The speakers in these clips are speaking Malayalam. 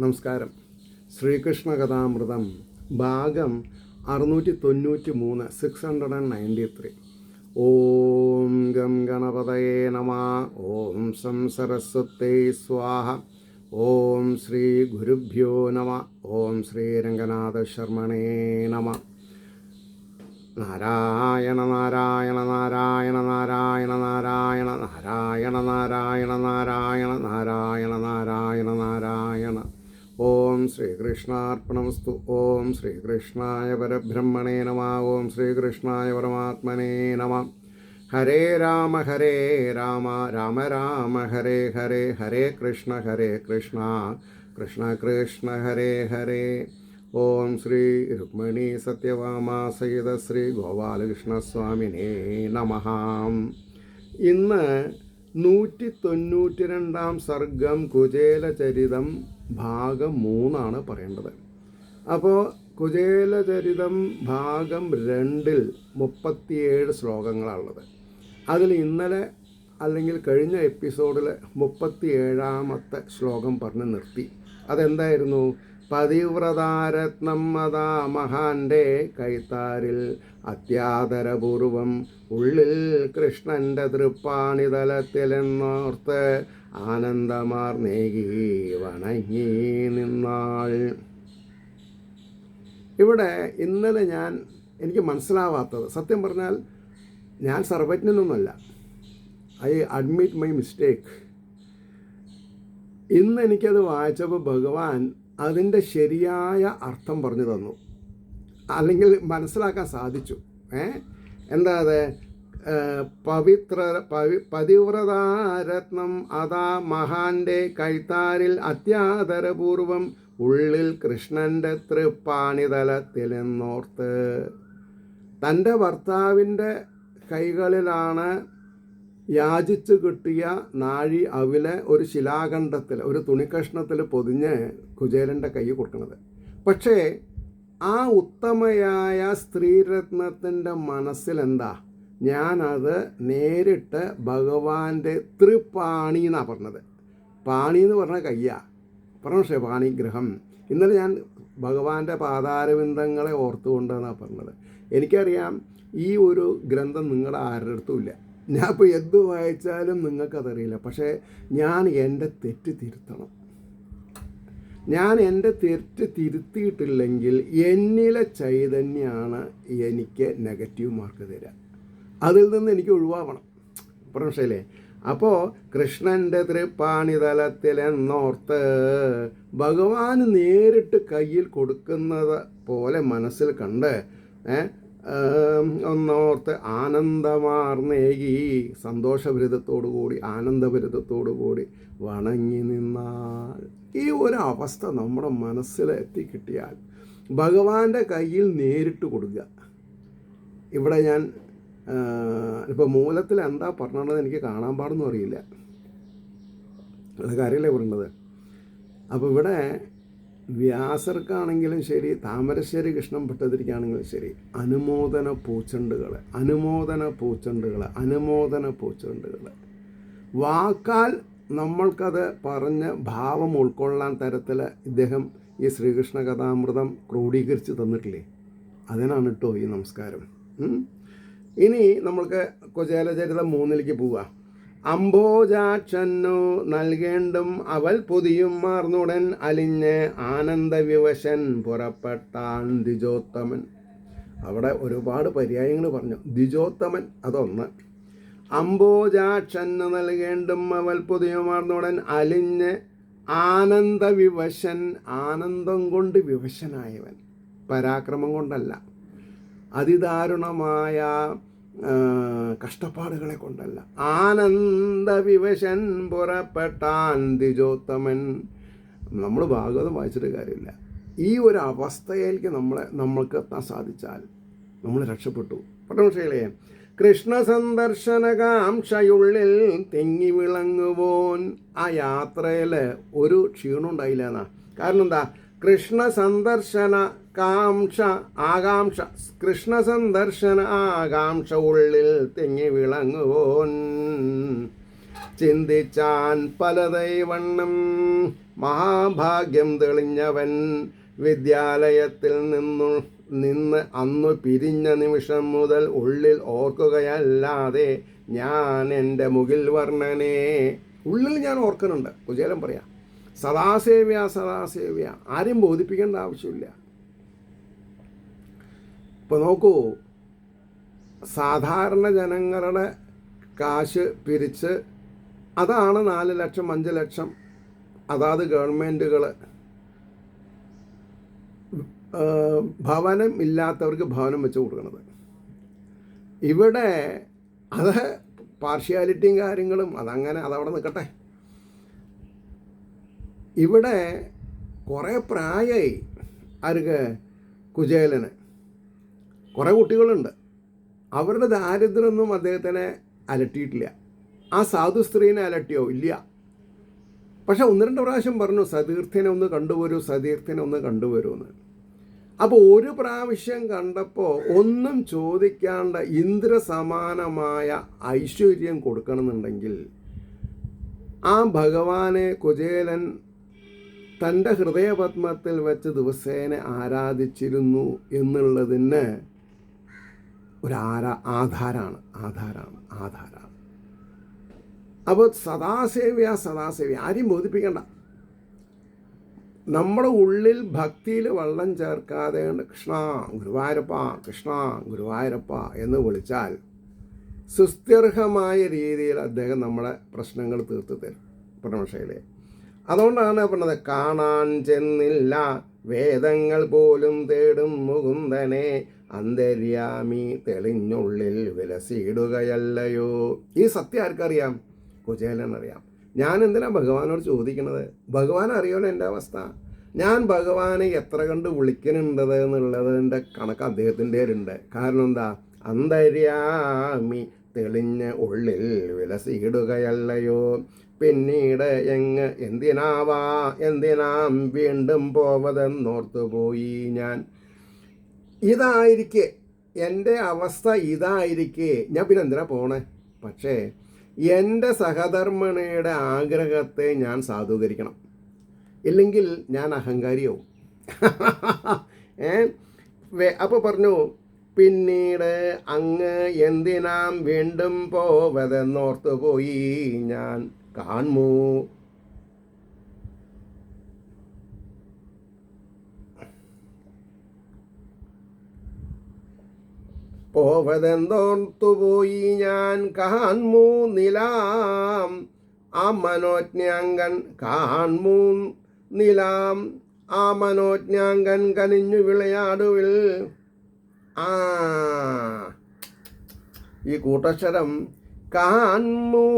നമസ്കാരം. ശ്രീകൃഷ്ണ കഥാമൃതം ഭാഗം 693 693. ഓം ഗം ഗണപതയേ നമഃ. ഓം സം സരസ്വതേ സ്വാഹ. ഓം ശ്രീ ഗുരുഭ്യോ നമഃ. ഓം ശ്രീ രംഗനാഥ ശർമ്മണേ നമഃ. നാരായണ നാരായണ നാരായണ നാരായണ നാരായണ നാരായണ നാരായണ നാരായണ നാരായണ നാരായണ നാരായണ. ഓം ശ്രീകൃഷ്ണാർപ്പണമസ്തു. ഓം ശ്രീകൃഷ്ണായ പരബ്രഹ്മണേ നമഃ. ഓം ശ്രീകൃഷ്ണായ പരമാത്മനേ നമഃ. ഹരേ രാമ രാമ രാമ ഹരേ ഹരേ, ഹരേ കൃഷ്ണ കൃഷ്ണ കൃഷ്ണ ഹരേ ഹരേ. ഓം ശ്രീ രുക്മിണി സത്യഭാമ സഹിത ശ്രീ ഗോപാലകൃഷ്ണസ്വാമിനേ നമഃ. ഇന്ന് 192 സർഗം കുചേലചരിതം ഭാഗം 3 പറയേണ്ടത്. അപ്പോൾ കുചേലചരിതം ഭാഗം 2 37 ശ്ലോകങ്ങളാണുള്ളത്. അതിൽ ഇന്നലെ അല്ലെങ്കിൽ കഴിഞ്ഞ എപ്പിസോഡിൽ 37ാമത്തെ ശ്ലോകം പറഞ്ഞ് നിർത്തി. അതെന്തായിരുന്നു? പതിവ്രതാരത്നം മതാ മഹാന്റെ കൈത്താരിൽ അത്യാദരപൂർവം ഉള്ളിൽ കൃഷ്ണന്റെ തൃപ്പാണിതലത്തിലെന്നോർത്ത് ആനന്ദമാർന്നേകി വണങ്ങി നിന്നാൾ. ഇവിടെ ഇന്നലെ എനിക്ക് മനസ്സിലാവാത്തത്, സത്യം പറഞ്ഞാൽ ഞാൻ സർവജ്ഞനൊന്നുമല്ല, ഐ അഡ്മിറ്റ് മൈ മിസ്റ്റേക്ക്. ഇന്ന് എനിക്കത് വായിച്ചപ്പോൾ ഭഗവാൻ അതിൻ്റെ ശരിയായ അർത്ഥം പറഞ്ഞു തന്നു, അല്ലെങ്കിൽ മനസ്സിലാക്കാൻ സാധിച്ചു. എന്താ അത്? പതിവ്രതാരത്നം അതാ മഹാന്റെ കൈത്താരിൽ അത്യാദരപൂർവം ഉള്ളിൽ കൃഷ്ണൻ്റെ തൃപ്പാണിതലത്തിലെന്നോർത്ത്. തൻ്റെ ഭർത്താവിൻ്റെ കൈകളിലാണ് യാചിച്ചു കിട്ടിയ നാഴി അവിലെ ഒരു ശിലാഖണ്ഡത്തിൽ, ഒരു തുണിക്കഷ്ണത്തിൽ പൊതിഞ്ഞ് കുചേലൻ്റെ കൈ കൊടുക്കുന്നത്. പക്ഷേ ആ ഉത്തമയായ സ്ത്രീരത്നത്തിൻ്റെ മനസ്സിലെന്താ? ഞാനത് നേരിട്ട് ഭഗവാന്റെ തൃപ്പാണി എന്നാണ് പറഞ്ഞത്. പാണി എന്ന് പറഞ്ഞ കയ്യാ, പറഞ്ഞേ പാണിഗ്രഹം. ഇന്നലെ ഞാൻ ഭഗവാന്റെ പാതാരവിന്ദങ്ങളെ ഓർത്തുകൊണ്ടെന്നാണ് പറഞ്ഞത്. എനിക്കറിയാം ഈ ഒരു ഗ്രന്ഥം നിങ്ങളുടെ ആരുടെ അടുത്തുമില്ല. ഞാൻ ഇപ്പോൾ എന്ത് വായിച്ചാലും നിങ്ങൾക്കതറിയില്ല. പക്ഷേ ഞാൻ എൻ്റെ തെറ്റ് തിരുത്തണം. ഞാൻ എൻ്റെ തെറ്റ് തിരുത്തിയിട്ടില്ലെങ്കിൽ എന്നിലെ ചൈതന്യമാണ് എനിക്ക് നെഗറ്റീവ് മാർക്ക് തരിക. അതിൽ നിന്ന് എനിക്ക് ഒഴിവാകണം. പ്രശ്നമില്ലേ? അപ്പോൾ കൃഷ്ണൻ്റെ തൃപ്പാണിതലത്തിലെന്നോർത്ത് ഭഗവാൻ നേരിട്ട് കയ്യിൽ കൊടുക്കുന്നത് പോലെ മനസ്സിൽ കണ്ട് ഒന്നോർത്ത് ആനന്ദമാർന്നേകി, സന്തോഷഭരിതത്തോടുകൂടി ആനന്ദഭരിതത്തോടുകൂടി വണങ്ങി നിന്നാൽ. ഈ ഒരു അവസ്ഥ നമ്മുടെ മനസ്സിൽ എത്തിക്കിട്ടിയാൽ ഭഗവാന്റെ കയ്യിൽ നേരിട്ട് കൊടുക്കുക. ഇവിടെ ഞാൻ ഇപ്പോൾ മൂലത്തിൽ എന്താ പറഞ്ഞത് എനിക്ക് കാണാൻ പാടൊന്നും അറിയില്ല, അത് കാര്യമല്ലേ പറയേണ്ടത്. അപ്പോൾ ഇവിടെ വ്യാസർക്കാണെങ്കിലും ശരി, താമരശ്ശേരി കൃഷ്ണൻ ഭട്ടതിരിക്കാണെങ്കിലും ശരി, അനുമോദന പൂച്ചെണ്ടുകൾ വാക്കാൽ നമ്മൾക്കത് പറഞ്ഞ് ഭാവം ഉൾക്കൊള്ളാൻ തരത്തിൽ ഇദ്ദേഹം ഈ ശ്രീകൃഷ്ണ കഥാമൃതം ക്രോഡീകരിച്ച് തന്നിട്ടില്ലേ? അതിനാണ് കേട്ടോ ഈ നമസ്കാരം. ഇനി നമ്മൾക്ക് കുചേലചരിതം 3 പോവാം. അംബോജാക്ഷന്നു നൽകേണ്ടും അവൽ പൊതിയും മാർന്നുടൻ അലിഞ്ഞ് ആനന്ദവിവശൻ പുറപ്പെട്ടാൻ ദ്വിജോത്തമൻ. അവിടെ ഒരുപാട് പര്യായങ്ങൾ പറഞ്ഞു. ദ്വിജോത്തമൻ അതൊന്ന്. അംബോജാക്ഷന്നു നൽകേണ്ടും അവൽ പൊതിയും മാർന്നുടൻ അലിഞ്ഞ് ആനന്ദവിവശൻ, ആനന്ദം കൊണ്ട് വിവശനായവൻ, പരാക്രമം കൊണ്ടല്ല, അതിദാരുണമായ കഷ്ടപ്പാടുകളെ കൊണ്ടല്ല. ആനന്ദവിവശൻ പുറപ്പെട്ടാൻ ദ്വിജോത്തമൻ. നമ്മൾ ഭാഗവതം വായിച്ചിട്ട് കാര്യമില്ല. ഈ ഒരു അവസ്ഥയിലേക്ക് നമ്മൾക്ക് എത്താൻ സാധിച്ചാൽ നമ്മൾ രക്ഷപ്പെട്ടു. പക്ഷേ കൃഷ്ണ സന്ദർശനകാംക്ഷയുള്ളിൽ തിങ്ങി വിളങ്ങുവോൻ. ആ യാത്രയിൽ ഒരു ക്ഷീണം ഉണ്ടായില്ല എന്നാ. കാരണം എന്താ? കൃഷ്ണ സന്ദർശന ആകാംക്ഷ ഉള്ളിൽ തിങ്ങി വിളങ്ങുവോൻ. ചിന്തിച്ചാൻ പലതൈവണ്ണം മഹാഭാഗ്യം തെളിഞ്ഞവൻ വിദ്യാലയത്തിൽ നിന്ന് അന്നു പിരിഞ്ഞ നിമിഷം മുതൽ ഉള്ളിൽ ഓർക്കുകയല്ലാതെ ഞാൻ എൻ്റെ മുകിൽ വർണ്ണനെ ഉള്ളിൽ ഞാൻ ഓർക്കുന്നുണ്ട്. കുചേലൻ പറയാം, സദാസേവ്യ സദാസേവ്യ, ആരെയും ബോധിപ്പിക്കേണ്ട ആവശ്യമില്ല. ഇപ്പോൾ നോക്കൂ, സാധാരണ ജനങ്ങളുടെ കാശ് പിരിച്ച് അതാണ് 4 ലക്ഷം 5 ലക്ഷം അതാത് ഗവൺമെൻറ്റുകൾ ഭവനം ഇല്ലാത്തവർക്ക് ഭവനം വെച്ച് കൊടുക്കുന്നത്. ഇവിടെ അത് പാർഷ്യാലിറ്റിയും കാര്യങ്ങളും അതവിടെ നിൽക്കട്ടെ. ഇവിടെ കുറേ പ്രായമായി ആർക്ക്, കുചേലന്. കുറേ കുട്ടികളുണ്ട്. അവരുടെ ദാരിദ്ര്യമൊന്നും അദ്ദേഹത്തിനെ അലട്ടിയിട്ടില്ല. ആ സാധു സ്ത്രീനെ അലട്ടിയോ? ഇല്ല. പക്ഷെ 1-2 പ്രാവശ്യം പറഞ്ഞു സതീർത്ഥ്യനെ ഒന്ന് കണ്ടുവരൂ, സതീർത്ഥ്യനെ ഒന്ന് കണ്ടുവരുമെന്ന്. അപ്പോൾ ഒരു പ്രാവശ്യം കണ്ടപ്പോൾ ഒന്നും ചോദിക്കാണ്ട് ഇന്ദ്രസമാനമായ ഐശ്വര്യം കൊടുക്കണമെന്നുണ്ടെങ്കിൽ ആ ഭഗവാനെ കുചേലൻ തൻ്റെ ഹൃദയപത്മത്തിൽ വെച്ച് ദിവസേന ആരാധിച്ചിരുന്നു എന്നുള്ളതിന് ഒരു ആധാരമാണ്. അപ്പോൾ സദാസേവ്യ സദാസേവ്യ, ആരെയും ബോധിപ്പിക്കണ്ട. നമ്മുടെ ഉള്ളിൽ ഭക്തിയിൽ വെള്ളം ചേർക്കാതെ കൃഷ്ണ ഗുരുവായൂരപ്പ കൃഷ്ണ ഗുരുവായൂരപ്പ എന്ന് വിളിച്ചാൽ സുസ്ഥിർഹമായ രീതിയിൽ അദ്ദേഹം നമ്മളെ പ്രശ്നങ്ങൾ തീർത്തു തരും പരമശൈലേ. അതുകൊണ്ടാണ് പറഞ്ഞത്, കാണാൻ ചെന്നില്ല വേദങ്ങൾ പോലും തേടും മുകുന്ദനെ അന്തര്യാമി തെളിഞ്ഞുള്ളിൽ വിലസിയിടുകയല്ലയോ. ഈ സത്യം ആർക്കറിയാം? കുചേലൻ അറിയാം. ഞാൻ എന്തിനാ ഭഗവാനോട് ചോദിക്കണത്? ഭഗവാൻ അറിയാലോ എൻ്റെ അവസ്ഥ. ഞാൻ ഭഗവാനെ എത്ര കണ്ട് വിളിക്കുന്നുണ്ടത് എന്നുള്ളതിൻ്റെ കണക്ക് അദ്ദേഹത്തിൻ്റെ ഉണ്ട്. കാരണം എന്താ? അന്തര്യാമി തെളിഞ്ഞ ഉള്ളിൽ വിലസിയിടുകയല്ലയോ. പിന്നീട് എന്തിനാം വീണ്ടും പോവതെന്നോർത്തുപോയി ഞാൻ. ഇതായിരിക്കെ എൻ്റെ അവസ്ഥ, ഇതായിരിക്കെ ഞാൻ പിന്നെ എന്തിനാ പോണേ? പക്ഷേ എൻ്റെ സഹധർമ്മിണിയുടെ ആഗ്രഹത്തെ ഞാൻ സാധൂകരിക്കണം, ഇല്ലെങ്കിൽ ഞാൻ അഹങ്കാരിയാവും. അപ്പോൾ പറഞ്ഞു, പിന്നീട് അങ്ങ് എന്തിനാം വീണ്ടും പോവതെന്നോർത്തു പോയി ഞാൻ കാൺമൂ. പോവതെന്തോർത്തുപോയി ഞാൻ കാൺമൂ നിലാം ആ മനോജ്ഞാങ്കൻ, കാൺമൂ നിലാം ആ മനോജ്ഞാങ്കൻ കനിഞ്ഞു വിളയാടുവിൽ. ഈ കൂട്ടക്ഷരം കാൺമൂ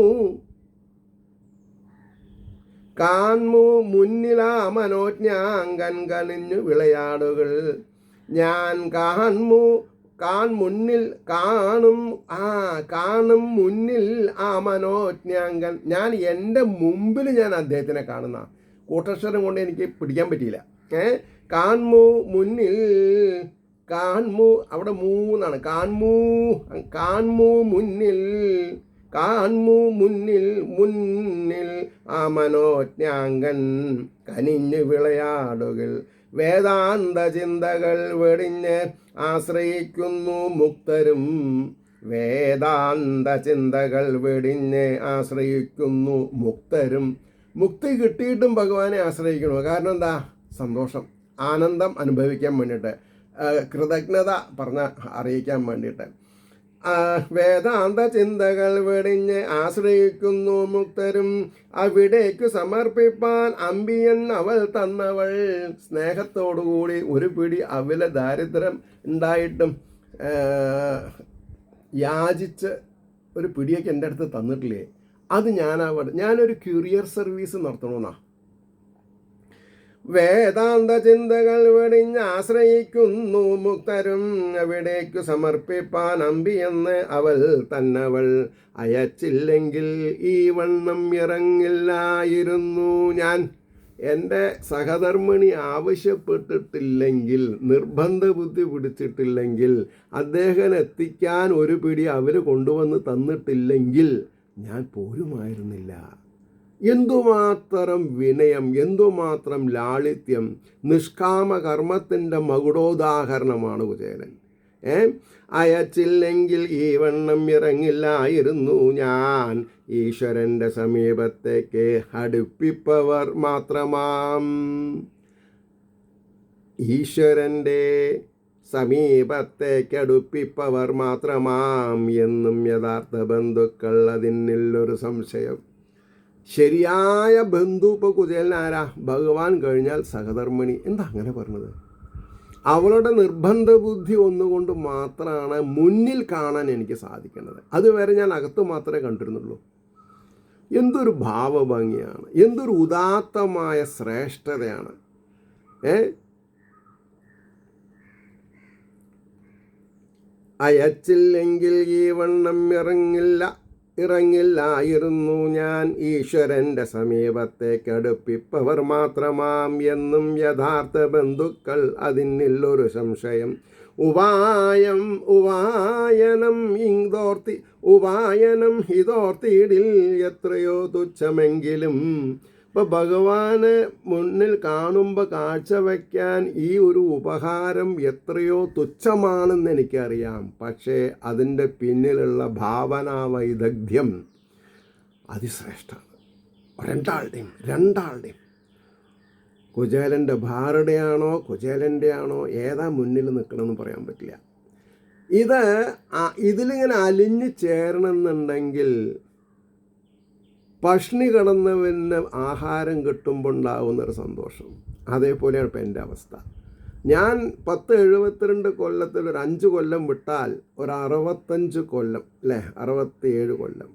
മുന്നിലാ മനോജ്ഞാങ്കൻ കനിഞ്ഞു വിളയാടുകൾ. ഞാൻ കാണും മുന്നിൽ ആ മനോജ്ഞാങ്കൻ. ഞാൻ എൻ്റെ മുമ്പിൽ ഞാൻ അദ്ദേഹത്തിനെ കാണുന്ന കൂട്ടക്ഷരം കൊണ്ട് എനിക്ക് പിടിക്കാൻ പറ്റിയില്ല. കാൺമൂ മുന്നിൽ, കാൺമൂ അവിടെ മൂന്നാണ്. കാൺമൂ മുന്നിൽ ആ മനോജ്ഞാങ്കൻ കനിഞ്ഞു വിളയാടുകൾ. വേദാന്ത ചിന്തകൾ വെടിഞ്ഞ് ആശ്രയിക്കുന്നു മുക്തരും. വേദാന്ത ചിന്തകൾ വെടിഞ്ഞ് ആശ്രയിക്കുന്നു മുക്തരും. മുക്തി കിട്ടിയിട്ടും ഭഗവാനെ ആശ്രയിക്കണോ? കാരണം എന്താ? സന്തോഷം, ആനന്ദം അനുഭവിക്കാൻ വേണ്ടിയിട്ട്, കൃതജ്ഞത അറിയിക്കാൻ വേണ്ടിയിട്ട്. വേദാന്ത ചിന്തകൾ വെടിഞ്ഞ് ആശ്രയിക്കുന്നു മുക്തരും. അവിടേക്കു സമർപ്പിപ്പാൻ അമ്പിയൻ അവൾ തന്നവൾ. സ്നേഹത്തോടുകൂടി ഒരു പിടി അവലെ ദാരിദ്ര്യം ഉണ്ടായിട്ടും യാചിച്ച് ഒരു പിടിയൊക്കെ എൻ്റെ അടുത്ത് തന്നിട്ടില്ലേ? അത് ഞാനൊരു ക്യൂറിയർ സർവീസ് നടത്തണമെന്നാ. വേദാന്ത ചിന്തകൾ വെടിഞ്ഞ് ആശ്രയിക്കുന്നു മുക്തരും. അവിടേക്കു സമർപ്പിപ്പാൻ അമ്പിയെന്ന് അവൾ തന്നവൾ. അയച്ചില്ലെങ്കിൽ ഈ വണ്ണം ഇറങ്ങില്ലായിരുന്നു ഞാൻ. എൻ്റെ സഹധർമ്മിണി ആവശ്യപ്പെട്ടിട്ടില്ലെങ്കിൽ, നിർബന്ധ ബുദ്ധി പിടിച്ചിട്ടില്ലെങ്കിൽ, അദ്ദേഹം എത്തിക്കാൻ ഒരു പിടി അവർ കൊണ്ടുവന്ന് തന്നിട്ടില്ലെങ്കിൽ ഞാൻ പോരുമായിരുന്നില്ല. എന്തുമാത്രം വിനയം, എന്തുമാത്രം ലാളിത്യം! നിഷ്കാമ കർമ്മത്തിൻ്റെ മകുടോദാഹരണമാണ് കുചേലൻ. അയച്ചില്ലെങ്കിൽ ഈ വണ്ണം ഇറങ്ങില്ലായിരുന്നു ഞാൻ, ഈശ്വരൻ്റെ സമീപത്തേക്ക് അടുപ്പിപ്പവർ മാത്രമാം. ഈശ്വരൻ്റെ സമീപത്തേക്ക് അടുപ്പിപ്പവർ മാത്രമാം എന്നും യഥാർത്ഥ ബന്ധുക്കൾ, അതിനുള്ളൊരു സംശയം. ശരിയായ ബന്ധു ഇപ്പോൾ കുചേലൻ ആരാ? ഭഗവാൻ കഴിഞ്ഞാൽ സഹധർമ്മിണി. എന്താ അങ്ങനെ പറഞ്ഞത്? അവളുടെ നിർബന്ധ ബുദ്ധി ഒന്നുകൊണ്ട് മാത്രമാണ് മുന്നിൽ കാണാൻ എനിക്ക് സാധിക്കുന്നത്. അതുവരെ ഞാൻ അകത്ത് മാത്രമേ കണ്ടിരുന്നുള്ളൂ. എന്തൊരു ഭാവഭംഗിയാണ്, എന്തൊരു ഉദാത്തമായ ശ്രേഷ്ഠതയാണ്! അയച്ചില്ലെങ്കിൽ ഈ വണ്ണം ഇറങ്ങില്ലായിരുന്നു ഞാൻ, ഈശ്വരൻ്റെ സമീപത്തേക്ക് അടുപ്പിപ്പവർ മാത്രമാം എന്നും യഥാർത്ഥ ബന്ധുക്കൾ, അതിനുള്ളൊരു സംശയം. ഉപായനം ഇതോർത്തിയിടിൽ എത്രയോ തുച്ഛമെങ്കിലും. ഇപ്പോൾ ഭഗവാന് മുന്നിൽ കാണുമ്പോൾ കാഴ്ചവെക്കാൻ ഈ ഒരു ഉപഹാരം എത്രയോ തുച്ഛമാണെന്ന് എനിക്കറിയാം. പക്ഷേ അതിൻ്റെ പിന്നിലുള്ള ഭാവനാ വൈദഗ്ധ്യം അതിശ്രേഷ്ഠമാണ്. രണ്ടാളുടെയും കുചേലൻ്റെ ഭാര്യയുടെയാണോ കുചേലൻ്റെ ആണോ ഏതാ മുന്നിൽ നിൽക്കണമെന്ന് പറയാൻ പറ്റില്ല. ഇതിലിങ്ങനെ അലിഞ്ഞു ചേരണമെന്നുണ്ടെങ്കിൽ പഷ്ണി കടന്നവന് ആഹാരം കിട്ടുമ്പോൾ ഉണ്ടാകുന്നൊരു സന്തോഷം, അതേപോലെയാണ് ഇപ്പം എൻ്റെ അവസ്ഥ. ഞാൻ 1072 കൊല്ലത്തിൽ ഒരു 5 കൊല്ലം വിട്ടാൽ ഒരു 65 കൊല്ലം, അല്ലേ, 67 കൊല്ലം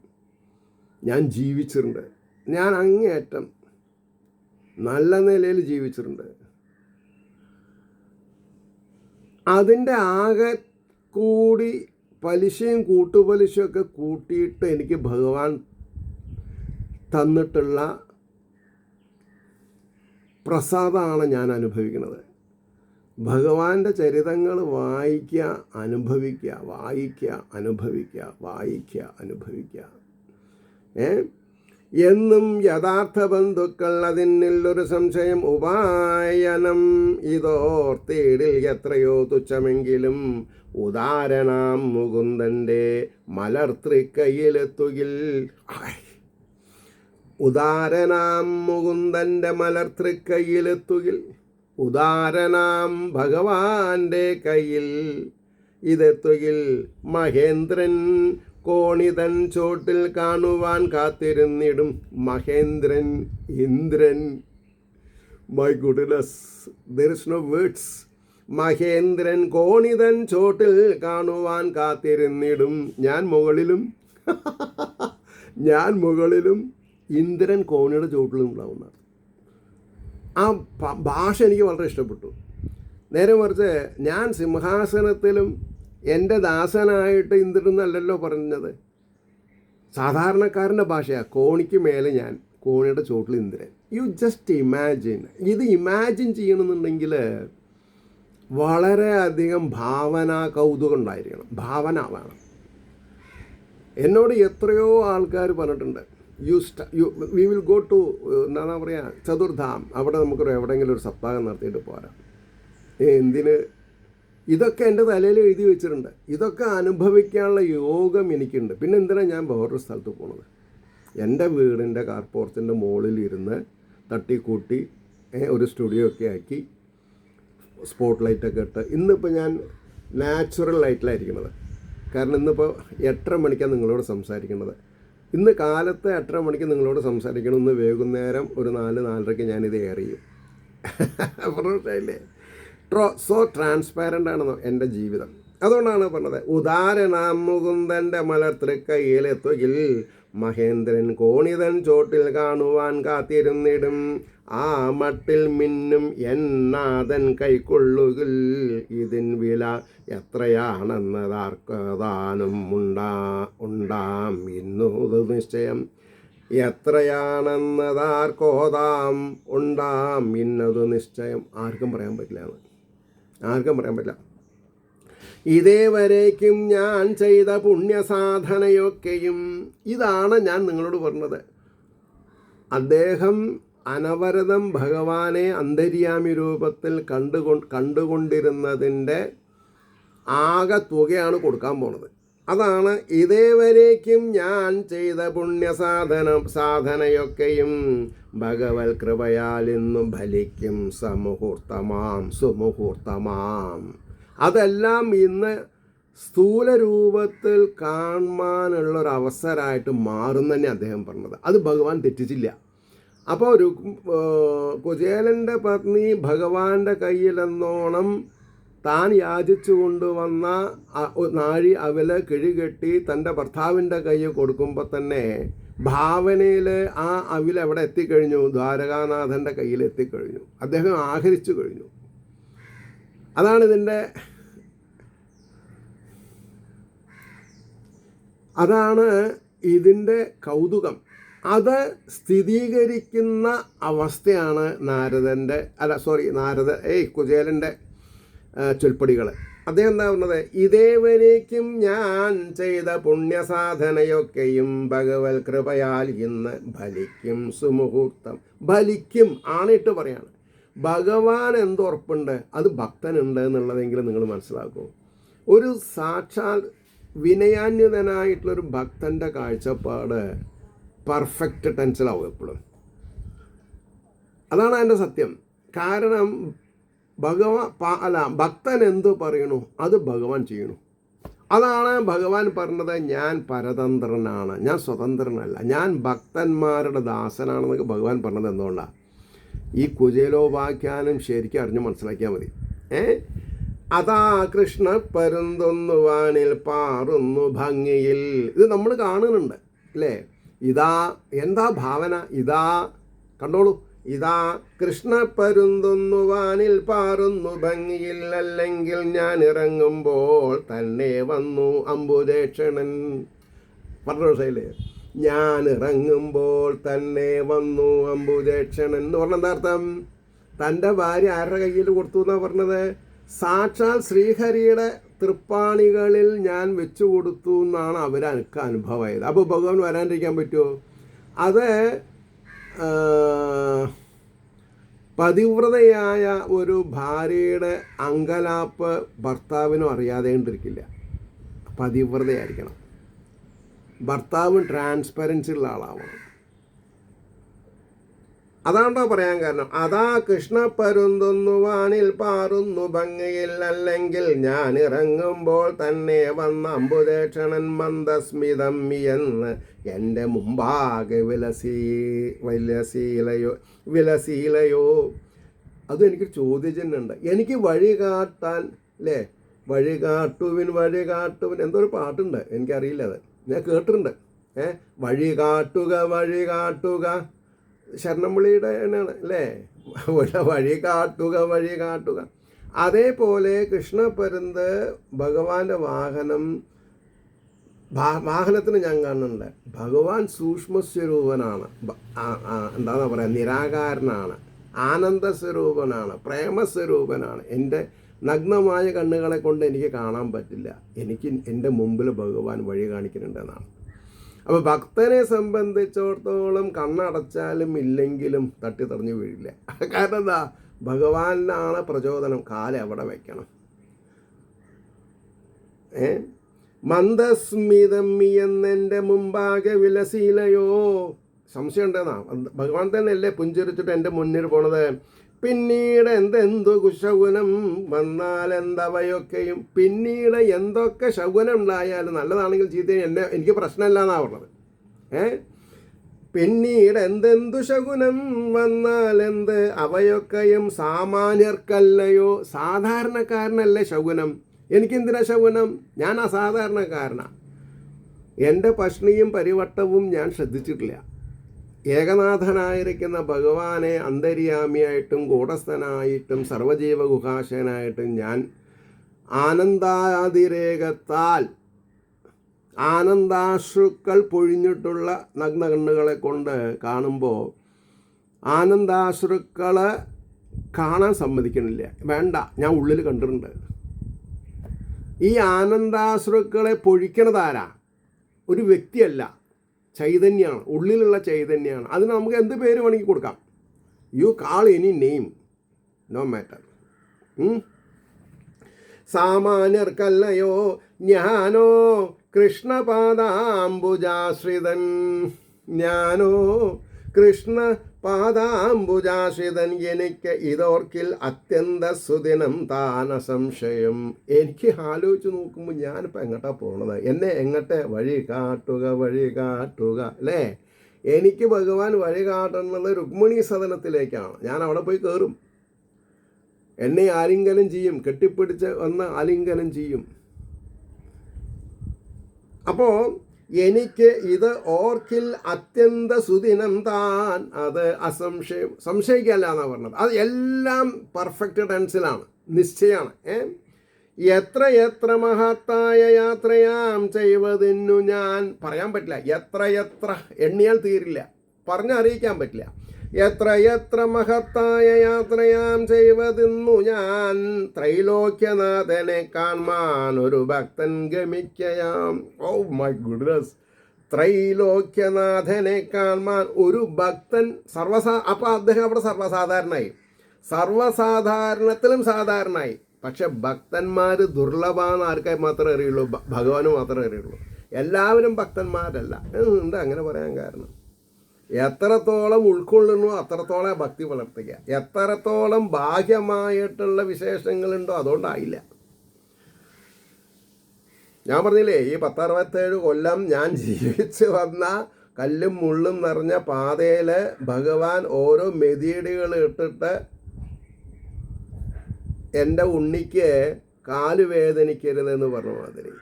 ഞാൻ ജീവിച്ചിട്ടുണ്ട്. ഞാൻ അങ്ങേയറ്റം നല്ല നിലയിൽ ജീവിച്ചിട്ടുണ്ട്. അതിൻ്റെ ആകെ കൂടി പലിശയും കൂട്ടുപലിശയൊക്കെ കൂട്ടിയിട്ട് എനിക്ക് ഭഗവാൻ തന്നിട്ടുള്ള പ്രസാദമാണ് ഞാൻ അനുഭവിക്കുന്നത്. ഭഗവാന്റെ ചരിതങ്ങൾ വായിക്കുക, അനുഭവിക്കുക, വായിക്കുക, അനുഭവിക്കുക. എന്നും യഥാർത്ഥ ബന്ധുക്കൾ, അതിനുള്ളൊരു സംശയം. ഉപായനം ഇതോർത്തിയിടിൽ എത്രയോ തുച്ഛമെങ്കിലും, ഉദാരനാം മുകുന്ദൻ്റെ മലർത്തൃക്കൈയിലെത്തുകിൽ. ഉദാരനാം മുകുന്ദൻ്റെ മലർത്തൃക്കൈയിലെത്തുകിൽ, ഉദാരനാം ഭഗവാന്റെ കയ്യിൽ ഇതെത്തുകിൽ, മഹേന്ദ്രൻ കോണിതൻ ചോട്ടിൽ കാണുവാൻ കാത്തിരുന്നിടും. Mahendran, Indran, my goodness, there is no words. Mahendran കോണിതൻ ചോട്ടിൽ കാണുവാൻ കാത്തിരുന്നിടും. ഞാൻ മുകളിലും ഇന്ദ്രൻ കോണിയുടെ ചോട്ടിലും ഉണ്ടാവുന്ന ആ ഭാഷ എനിക്ക് വളരെ ഇഷ്ടപ്പെട്ടു. നേരെ മറിച്ച് ഞാൻ സിംഹാസനത്തിലും എൻ്റെ ദാസനായിട്ട് ഇന്ദ്രൻ എന്നല്ലല്ലോ പറഞ്ഞത്. സാധാരണക്കാരൻ്റെ ഭാഷയാണ്. കോണിക്ക് മേലെ ഞാൻ, കോണിയുടെ ചോട്ടിൽ ഇന്ദ്രൻ. You just imagine. ഇത് ഇമാജിൻ ചെയ്യണമെന്നുണ്ടെങ്കിൽ വളരെയധികം കൗതുകം ഉണ്ടായിരിക്കണം, ഭാവന വേണം. എന്നോട് എത്രയോ ആൾക്കാർ പറഞ്ഞിട്ടുണ്ട്, വി വിൽ ഗോ ടു എന്താണ് പറയുക, ചതുർധാം, അവിടെ നമുക്കൊരു എവിടെയെങ്കിലും ഒരു സപ്താഹം നടത്തിയിട്ട് പോരാം. എന്തിന്? ഇതൊക്കെ എൻ്റെ തലയിൽ എഴുതി വെച്ചിട്ടുണ്ട്. ഇതൊക്കെ അനുഭവിക്കാനുള്ള യോഗം എനിക്കുണ്ട്. പിന്നെ എന്തിനാണ് ഞാൻ വേറൊരു സ്ഥലത്ത് പോണത്? എൻ്റെ വീടിൻ്റെ കാർപോർച്ചിൻ്റെ മുകളിൽ ഇരുന്ന് തട്ടിക്കൂട്ടി ഒരു സ്റ്റുഡിയോ ഒക്കെ ആക്കി സ്പോട്ട് ലൈറ്റൊക്കെ ഇട്ട്, ഇന്നിപ്പോൾ ഞാൻ നാച്ചുറൽ ലൈറ്റിലായിരിക്കുന്നത്. കാരണം ഇന്നിപ്പോൾ 8:30 മണിക്കാണ് നിങ്ങളോട് സംസാരിക്കുന്നത്. ഇന്ന് കാലത്ത് 8:30 മണിക്ക് നിങ്ങളോട് സംസാരിക്കണം. ഇന്ന് വൈകുന്നേരം ഒരു 4-4:30 ഞാനിത് എയറിയും. പറഞ്ഞില്ലേ? സോ ട്രാൻസ്പാരൻ്റ് ആണ് എൻ്റെ ജീവിതം. അതുകൊണ്ടാണ് പറഞ്ഞത്, ഉദാരനാം മുകുന്ദൻ്റെ മലർത്തൃക്കൈയിലെത്തുകിൽ, മഹേന്ദ്രൻ കോണിതൻ ചോട്ടിൽ കാണുവാൻ കാത്തിരുന്നിടും. ആ മട്ടിൽ മിന്നും എന്നാഥൻ കൈക്കൊള്ളുകിൽ, ഇതിൻ വില എത്രയാണെന്നതാർക്കതാനും ഉണ്ടാം ഇന്നത് നിശ്ചയം. എത്രയാണെന്നതാർക്കോതാം ഉണ്ടാം ഇന്നത് നിശ്ചയം. ആർക്കും പറയാൻ പറ്റില്ല. ഇതേവരേക്കും ഞാൻ ചെയ്ത പുണ്യസാധനയൊക്കെയും, ഇതാണ് ഞാൻ നിങ്ങളോട് പറഞ്ഞത്. അദ്ദേഹം അനവരതം ഭഗവാനെ അന്തര്യാമി രൂപത്തിൽ കണ്ടുകൊണ്ടിരുന്നതിൻ്റെ ആകെ തുകയാണ് കൊടുക്കാൻ പോണത്. അതാണ് ഇതേവരേക്കും ഞാൻ ചെയ്ത സാധനയൊക്കെയും ഭഗവത് കൃപയാൽ ഇന്നും ഫലിക്കും സുമുഹൂർത്തമാം. അതെല്ലാം ഇന്ന് സ്ഥൂല രൂപത്തിൽ കാണാനുള്ളൊരവസരമായിട്ട് മാറും തന്നെ അദ്ദേഹം പറഞ്ഞത്. അത് ഭഗവാൻ തെറ്റിച്ചില്ല. അപ്പോൾ ഒരു കുചേലൻ്റെ പത്നി ഭഗവാന്റെ കയ്യിലെന്നോണം താൻ യാചിച്ചു കൊണ്ടുവന്ന നാഴി അവല് കിഴികെട്ടി തൻ്റെ ഭർത്താവിൻ്റെ കയ്യിൽ കൊടുക്കുമ്പോൾ തന്നെ ഭാവനയിൽ ആ അവിൽ എവിടെ എത്തിക്കഴിഞ്ഞു? ദ്വാരകാനാഥൻ്റെ കയ്യിൽ എത്തിക്കഴിഞ്ഞു. അദ്ദേഹം ആഹരിച്ചു കഴിഞ്ഞു. അതാണ് ഇതിൻ്റെ കൗതുകം. അത് സ്ഥിരീകരിക്കുന്ന അവസ്ഥയാണ് കുചേലൻ്റെ ചൊൽപ്പടികൾ. അദ്ദേഹം എന്താ പറഞ്ഞത്? ഇതേവരേക്കും ഞാൻ ചെയ്ത പുണ്യസാധനയൊക്കെയും ഭഗവത് കൃപയാൽ ഇന്ന് ഫലിക്കും സുമുഹൂർത്തം. ഫലിക്കും ആണിട്ട് പറയാണ്. ഭഗവാൻ എന്തുറപ്പുണ്ട്? അത് ഭക്തനുണ്ട് എന്നുള്ളതെങ്കിലും നിങ്ങൾ മനസ്സിലാക്കൂ. ഒരു സാക്ഷാൽ വിനയാന്വിതനായിട്ടുള്ളൊരു ഭക്തൻ്റെ കാഴ്ചപ്പാട് പെർഫെക്റ്റ് ടെൻസിലാവും എപ്പോഴും. അതാണ് അതിൻ്റെ സത്യം. കാരണം ഭക്തൻ എന്തു പറയണു അത് ഭഗവാൻ ചെയ്യണു. അതാണ് ഭഗവാൻ പറഞ്ഞത്, ഞാൻ പരതന്ത്രനാണ്, ഞാൻ സ്വതന്ത്രനല്ല, ഞാൻ ഭക്തന്മാരുടെ ദാസനാണെന്നൊക്കെ ഭഗവാൻ പറഞ്ഞത് എന്തുകൊണ്ടാണ്? ഈ കുചേലോപാഖ്യാനം ശരിക്കും അറിഞ്ഞ് മനസ്സിലാക്കിയാൽ മതി. അതാ കൃഷ്ണ പരുന്തൊന്നു വാനിൽ പാറുന്നു ഭംഗിയിൽ. ഇത് നമ്മൾ കാണുന്നുണ്ട് അല്ലേ? ഇതാ എന്താ ഭാവന? ഇതാ കണ്ടോളൂ. ഇതാ കൃഷ്ണ പരുന്തൊന്നു വാനിൽ പാറുന്നു ഭംഗിയിൽ, അല്ലെങ്കിൽ ഞാൻ ഇറങ്ങുമ്പോൾ തന്നെ വന്നു അംബുജേക്ഷണൻ. പറഞ്ഞേ, ഞാൻ ഇറങ്ങുമ്പോൾ തന്നെ വന്നു അംബുജേക്ഷണൻ എന്ന് പറഞ്ഞ എന്താ അർത്ഥം? തൻ്റെ ഭാര്യ ആരുടെ കയ്യിൽ കൊടുത്തു എന്നാണ് പറഞ്ഞത്? സാക്ഷാൽ ശ്രീഹരിയുടെ തൃപ്പാണികളിൽ ഞാൻ വെച്ചു കൊടുത്തു എന്നാണ് അവരെനിക്ക് അനുഭവമായത്. അപ്പോൾ ഭഗവാൻ വരാണ്ടിരിക്കാൻ പറ്റുമോ? അത് പതിവ്രതയായ ഒരു ഭാര്യയുടെ അങ്കലാപ്പ് ഭർത്താവിനും അറിയാതെ കൊണ്ടിരിക്കില്ല. പതിവ്രതയായിരിക്കണം. ഭർത്താവും ട്രാൻസ്പെറൻസി ഉള്ള ആളാവണം. അതാണ്ടോ പറയാൻ കാരണം. അതാ കൃഷ്ണ പരുന്തൊന്നു വാനിൽ പാറുന്നു ഭംഗിയിൽ, അല്ലെങ്കിൽ ഞാൻ ഇറങ്ങുമ്പോൾ തന്നെ വന്ന അംബുജേക്ഷണൻ മന്ദസ്മിതം എന്ന് എൻ്റെ മുമ്പാകെ വിലസീലയോ. അതും എനിക്ക് ചോദ്യചിഹ്നമുണ്ട്. എനിക്ക് വഴി കാട്ടാൻ അല്ലേ? വഴികാട്ടുവിൻ എന്തൊരു പാട്ടുണ്ട്, എനിക്കറിയില്ല. അത് ഞാൻ കേട്ടിട്ടുണ്ട്. വഴി കാട്ടുക ശരണംവിളിയുടെ ആണ് അല്ലേ? വഴി കാട്ടുക. അതേപോലെ കൃഷ്ണപരുന്ത് ഭഗവാന്റെ വാഹനത്തിന് ഞാൻ കാണുന്നുണ്ട്. ഭഗവാൻ സൂക്ഷ്മസ്വരൂപനാണ്. എന്താണെന്ന് പറയാ, നിരാകാരനാണ്, ആനന്ദസ്വരൂപനാണ്, പ്രേമസ്വരൂപനാണ്. എൻ്റെ നഗ്നമായ കണ്ണുകളെ കൊണ്ട് എനിക്ക് കാണാൻ പറ്റില്ല. എനിക്ക് എൻ്റെ മുമ്പിൽ ഭഗവാൻ വഴി കാണിക്കുന്നുണ്ടെന്നാണ്. അപ്പോൾ ഭക്തനെ സംബന്ധിച്ചിടത്തോളം കണ്ണടച്ചാലും ഇല്ലെങ്കിലും തട്ടിത്തറിഞ്ഞു വീഴില്ല. കാരണം എന്താ? ഭഗവാനാണ് പ്രചോദനം. കാല് എവിടെ വയ്ക്കണം? മന്ദസ്മിതം എന്നെൻ്റെ മുമ്പാകെ വിലസീലയോ. സംശയം ഉണ്ടെന്നാ? ഭഗവാൻ തന്നെയല്ലേ പുഞ്ചിരിച്ചിട്ട് എൻ്റെ മുന്നിൽ പോണത്. പിന്നീട് എന്തെന്തു കുശകുനം വന്നാൽ എന്തവയൊക്കെയും. പിന്നീട് എന്തൊക്കെ ശകുനം ഉണ്ടായാലും, നല്ലതാണെങ്കിൽ ചീത്തയും എനിക്ക് പ്രശ്നമില്ല എന്നാണ് പറഞ്ഞത്. പിന്നീട് എന്തെന്തു ശകുനം വന്നാൽ എന്ത് അവയൊക്കെയും സാമാന്യർക്കല്ലയോ. സാധാരണക്കാരനല്ലേ ശകുനം? എനിക്കെന്തിനാ ശകുനം? ഞാൻ അസാധാരണക്കാരനാണ്. എൻ്റെ പഷ്ണിയും പരിവട്ടവും ഞാൻ ശ്രദ്ധിച്ചിട്ടില്ല. ഏകനാഥനായിരിക്കുന്ന ഭഗവാനെ അന്തര്യാമിയായിട്ടും കൂടസ്ഥനായിട്ടും സർവജീവഗുഹാശനായിട്ടും ഞാൻ ആനന്ദാതിരേകത്താൽ ആനന്ദാശ്രുക്കൾ പൊഴിഞ്ഞിട്ടുള്ള നഗ്നകണ്ണുകളെ കൊണ്ട് കാണുമ്പോൾ ആനന്ദാശ്രുക്കളെ കാണാൻ സമ്മതിക്കണില്ല. വേണ്ട, ഞാൻ ഉള്ളിൽ കണ്ടിട്ടുണ്ട്. ഈ ആനന്ദാശ്രുക്കളെ പൊഴിക്കണതാരാ? ഒരു വ്യക്തിയല്ല, ചൈതന്യമാണ്, ഉള്ളിലുള്ള ചൈതന്യമാണ്. അതിന് നമുക്ക് എന്ത് പേര് വേണമെങ്കിൽ കൊടുക്കാം. You call any name, no matter. സാമാന്യർക്കല്ലയോ ഞാനോ കൃഷ്ണപാദാംബുജാശ്രിതൻ, ഞാനോ കൃഷ്ണപാദാംബുജാശ്രിതൻ, എനിക്ക് ഇതോർക്കിൽ അത്യന്ത സുദിനം താന സംശയം. എനിക്ക് ആലോചിച്ച് നോക്കുമ്പോൾ ഞാനിപ്പോൾ എങ്ങോട്ടാ പോണത്? എന്നെ എങ്ങോട്ടെ വഴി കാട്ടുക, വഴി കാട്ടുക, അല്ലേ? എനിക്ക് ഭഗവാൻ വഴി കാട്ടുന്നത് രുക്മിണി സദനത്തിലേക്കാണ്. ഞാൻ അവിടെ പോയി കയറും, എന്നെ ആലിംഗനം ചെയ്യും, കെട്ടിപ്പിടിച്ച് വന്ന് ആലിംഗനം ചെയ്യും. അപ്പോൾ എനിക്ക് ഇത് ഓർക്കിൽ അത്യന്ത സുദിനം താൻ, അത് അസംശയം, സംശയിക്കല്ല എന്നാണ് പറഞ്ഞത്. അത് എല്ലാം പെർഫെക്റ്റ് ടെൻസിലാണ്, നിശ്ചയമാണ്. എത്ര എത്ര മഹത്തായ യാത്രയാം ചെയ്വതിന്നു ഞാൻ, പറയാൻ പറ്റില്ല, എത്ര എത്ര എണ്ണിയാൽ തീരില്ല, പറഞ്ഞറിയിക്കാൻ പറ്റില്ല. എത്ര എത്ര മഹത്തായ യാത്രയാം ചെയ്വതിന്നു ഞാൻ, ത്രൈലോക്യനാഥനെ കാൺമാൻ ഒരു ഭക്തൻ ഗമിക്കയാം. ഓ മൈ ഗുഡ്നസ്, ത്രൈലോക്യനാഥനെ കാൺമാൻ ഒരു ഭക്തൻ അപ്പോൾ അദ്ദേഹം അവിടെ സർവ്വസാധാരണമായി, സർവ്വസാധാരണത്തിലും സാധാരണമായി. പക്ഷെ ഭക്തന്മാർ ദുർലഭമെന്ന് ആർക്കായി മാത്രമേ അറിയുള്ളൂ? ഭഗവാന് മാത്രമേ അറിയുള്ളൂ. എല്ലാവരും ഭക്തന്മാരല്ല. എന്താ അങ്ങനെ പറയാൻ കാരണം? എത്രത്തോളം ഉൾക്കൊള്ളുന്നു അത്രത്തോളം ഭക്തി വളർത്തുക. എത്രത്തോളം ബാഹ്യമായിട്ടുള്ള വിശേഷങ്ങളുണ്ടോ അതുകൊണ്ടായില്ല. ഞാൻ പറഞ്ഞില്ലേ, ഈ 1067 കൊല്ലം ഞാൻ ജീവിച്ച് വന്ന കല്ലും മുള്ളും നിറഞ്ഞ പാതയിൽ ഭഗവാൻ ഓരോ മെതിയടികൾ ഇട്ടിട്ട് എൻ്റെ ഉണ്ണിക്ക് കാല് വേദനിക്കരുതെന്ന് പറഞ്ഞ മാതിരി.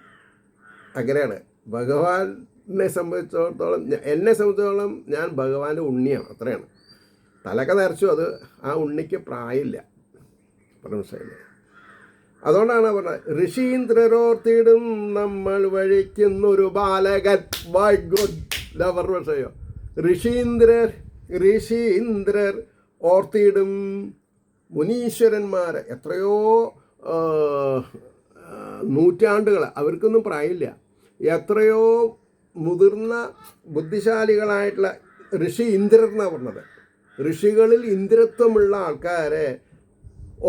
അങ്ങനെയാണ് ഭഗവാനെ സംബന്ധിച്ചിടത്തോളം. എന്നെ സംബന്ധിച്ചിടത്തോളം ഞാൻ ഭഗവാന്റെ ഉണ്ണിയാണ്, അത്രയാണ്. തലക്കെ നിറച്ചു, അത് ആ ഉണ്ണിക്ക് പ്രായമില്ല. മനസ്സിലായില്ലേ? അതുകൊണ്ടാണ് പറഞ്ഞത്, ഋഷീന്ദ്രരോർത്തിടും നമ്മൾ വഴിക്കുന്നൊരു ബാലകൻ. മൈ ഗോഡ്, വിഷയോ ഋഷീന്ദ്രർ ഓർത്തിടും മുനീശ്വരന്മാർ, എത്രയോ നൂറ്റാണ്ടുകൾ, അവർക്കൊന്നും പ്രായമില്ല, എത്രയോ മുതിർന്ന ബുദ്ധിശാലികളായിട്ടുള്ള ഋഷി ഇന്ദ്രർ എന്നാണ് പറഞ്ഞത്. ഋഷികളിൽ ഇന്ദ്രത്വമുള്ള ആൾക്കാരെ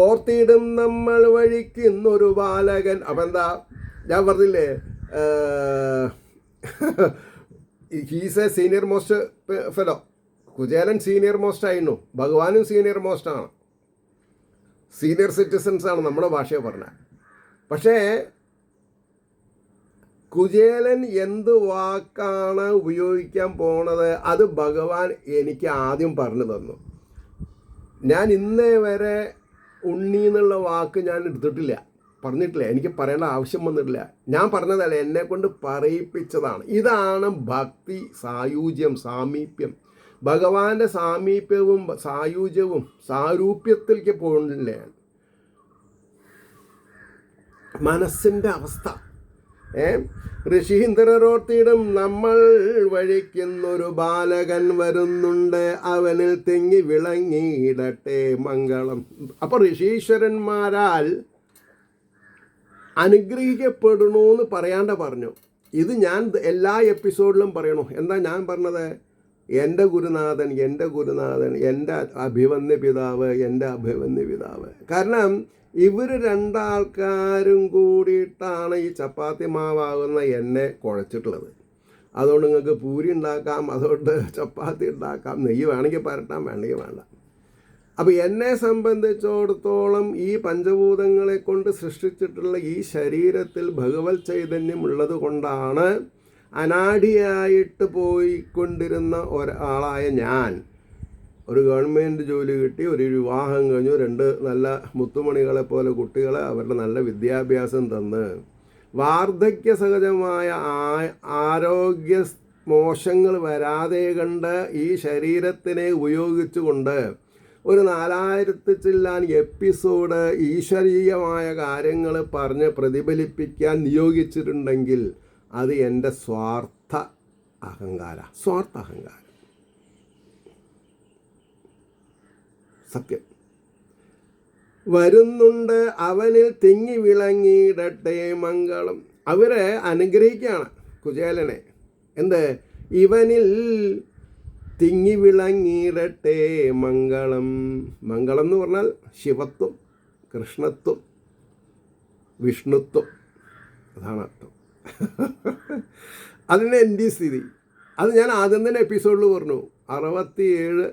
ഓർത്തിടും നമ്മൾ വഴിക്കുന്നൊരു ബാലകൻ. അപ്പം എന്താ, ഞാൻ പറഞ്ഞില്ലേ, he's A senior most fellow. Kuchelan senior most ആയിരുന്നു, ഭഗവാനും സീനിയർ മോസ്റ്റാണ്, സീനിയർ സിറ്റിസൺസ് ആണ് നമ്മുടെ ഭാഷയെ പറഞ്ഞത്. പക്ഷേ കുചേലൻ എന്ത് വാക്കാണ് ഉപയോഗിക്കാൻ പോണത് അത് ഭഗവാൻ എനിക്ക് ആദ്യം പറഞ്ഞു തന്നു. ഞാൻ ഇന്നേ വരെ ഉണ്ണി എന്നുള്ള വാക്ക് ഞാൻ എടുത്തിട്ടില്ല, പറഞ്ഞിട്ടില്ല, എനിക്ക് പറയേണ്ട ആവശ്യം വന്നിട്ടില്ല. ഞാൻ പറഞ്ഞതല്ല, എന്നെ കൊണ്ട് പറയിപ്പിച്ചതാണ്. ഇതാണ് ഭക്തി, സായുജ്യം, സാമീപ്യം. ഭഗവാന്റെ സാമീപ്യവും സായുജ്യവും സാരൂപ്യത്തിലേക്ക് പോകുന്നില്ല. മനസ്സിൻ്റെ അവസ്ഥ. ഋഷീന്ദ്രരോർത്തിടും നമ്മൾ വഴിക്കുന്നൊരു ബാലകൻ വരുന്നുണ്ട്, അവനിൽ തിങ്ങി വിളങ്ങിയിടട്ടെ മംഗളം. അപ്പോൾ ഋഷീശ്വരന്മാരാൽ അനുഗ്രഹിക്കപ്പെടണമെന്ന് പറയാണ്ട പറഞ്ഞു. ഇത് ഞാൻ എല്ലാ എപ്പിസോഡിലും പറയണു. എന്താ ഞാൻ പറഞ്ഞത്? എൻ്റെ ഗുരുനാഥൻ, എൻ്റെ ഗുരുനാഥൻ, എൻ്റെ അഭിമന്യ പിതാവ്, എൻ്റെ അഭിമന്യ പിതാവ്. കാരണം ഇവർ രണ്ടാൾക്കാരും കൂടിയിട്ടാണ് ഈ ചപ്പാത്തി മാവാകുന്ന എന്നെ കുഴച്ചിട്ടുള്ളത്. അതുകൊണ്ട് നിങ്ങൾക്ക് പൂരി ഉണ്ടാക്കാം, അതുകൊണ്ട് ചപ്പാത്തി ഉണ്ടാക്കാം, നെയ്യ് വേണമെങ്കിൽ പരട്ടാം, വേണമെങ്കിൽ വേണ്ട. അപ്പോൾ എന്നെ സംബന്ധിച്ചിടത്തോളം ഈ പഞ്ചഭൂതങ്ങളെ കൊണ്ട് സൃഷ്ടിച്ചിട്ടുള്ള ഈ ശരീരത്തിൽ ഭഗവത് ചൈതന്യം ഉള്ളത് കൊണ്ടാണ് അനാടിയായിട്ട് പോയിക്കൊണ്ടിരുന്ന ഒരാളായ ഞാൻ ഒരു ഗവൺമെൻറ് ജോലി കിട്ടി, ഒരു വിവാഹം കഴിഞ്ഞു, 2 നല്ല മുത്തുമണികളെ പോലെ കുട്ടികളെ അവരുടെ നല്ല വിദ്യാഭ്യാസം തന്ന് വാർദ്ധക്യ സഹജമായ ആരോഗ്യ മോശങ്ങൾ വരാതെ കണ്ട് ഈ ശരീരത്തിനെ ഉപയോഗിച്ചുകൊണ്ട് ഒരു 4000 ചില്ലാൻ എപ്പിസോഡ് ഈശ്വരീയമായ കാര്യങ്ങൾ പറഞ്ഞ് പ്രതിഫലിപ്പിക്കാൻ നിയോഗിച്ചിട്ടുണ്ടെങ്കിൽ അത് എൻ്റെ സ്വാർത്ഥ അഹങ്കാരം. സത്യം. വരുന്നുണ്ട് അവനിൽ തിങ്ങി വിളങ്ങിയിടട്ടെ മംഗളം. അവരെ അനുഗ്രഹിക്കുകയാണ് കുചേലനെ. എന്ത്? ഇവനിൽ തിങ്ങി വിളങ്ങിയിടട്ടെ മംഗളം. മംഗളം എന്ന് പറഞ്ഞാൽ ശിവത്വം, കൃഷ്ണത്വം, വിഷ്ണുത്വം, അതാണ് അർത്ഥം. അതിൻ്റെ എൻ്റെ സ്ഥിതി അത് ഞാൻ ആദ്യം തന്നെ എപ്പിസോഡിൽ പറഞ്ഞു. 67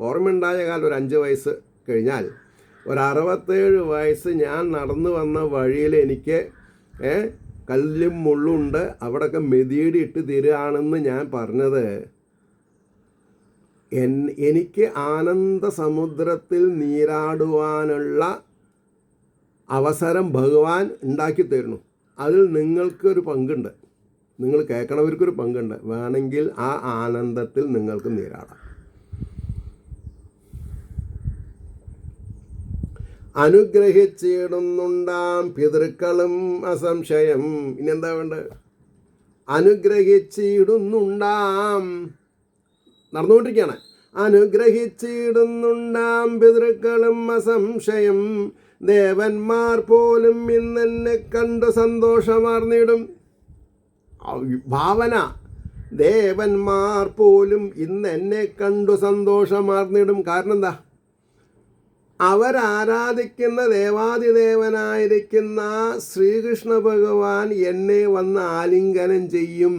ഓർമ്മയുണ്ടായ കാലം, ഒരു 5 വയസ്സ് കഴിഞ്ഞാൽ ഒരു 67 വയസ്സ് ഞാൻ നടന്നു വന്ന വഴിയിൽ എനിക്ക് കല്ലും മുള്ളുണ്ട്, അവിടെയൊക്കെ മെതിയടി ഇട്ട് തരികയാണെന്ന് ഞാൻ പറഞ്ഞത് എനിക്ക് ആനന്ദ സമുദ്രത്തിൽ നീരാടുവാനുള്ള അവസരം ഭഗവാൻ ഉണ്ടാക്കി തരുന്നു. അതിൽ നിങ്ങൾക്കൊരു പങ്കുണ്ട്, നിങ്ങൾ കേൾക്കണവർക്കൊരു പങ്കുണ്ട്. വേണമെങ്കിൽ ആ ആനന്ദത്തിൽ നിങ്ങൾക്ക് നീരാടാം. അനുഗ്രഹിച്ചിടുന്നുണ്ടാം പിതൃക്കളും അസംശയം. ഇനി എന്താ വേണ്ടത്? അനുഗ്രഹിച്ചിടുന്നുണ്ടാം, നടന്നുകൊണ്ടിരിക്കുകയാണ്. അനുഗ്രഹിച്ചിടുന്നുണ്ടാം പിതൃക്കളും അസംശയം, ദേവന്മാർ പോലും ഇന്നെന്നെ കണ്ടു സന്തോഷമാർന്നിടും. ഭാവന, ദേവന്മാർ പോലും ഇന്ന് എന്നെ കണ്ടു സന്തോഷമാർന്നിടും. കാരണം എന്താ? അവരാരാധിക്കുന്ന ദേവാദിദേവനായിരിക്കുന്ന ശ്രീകൃഷ്ണ ഭഗവാൻ എന്നെ വന്ന് ആലിംഗനം ചെയ്യും.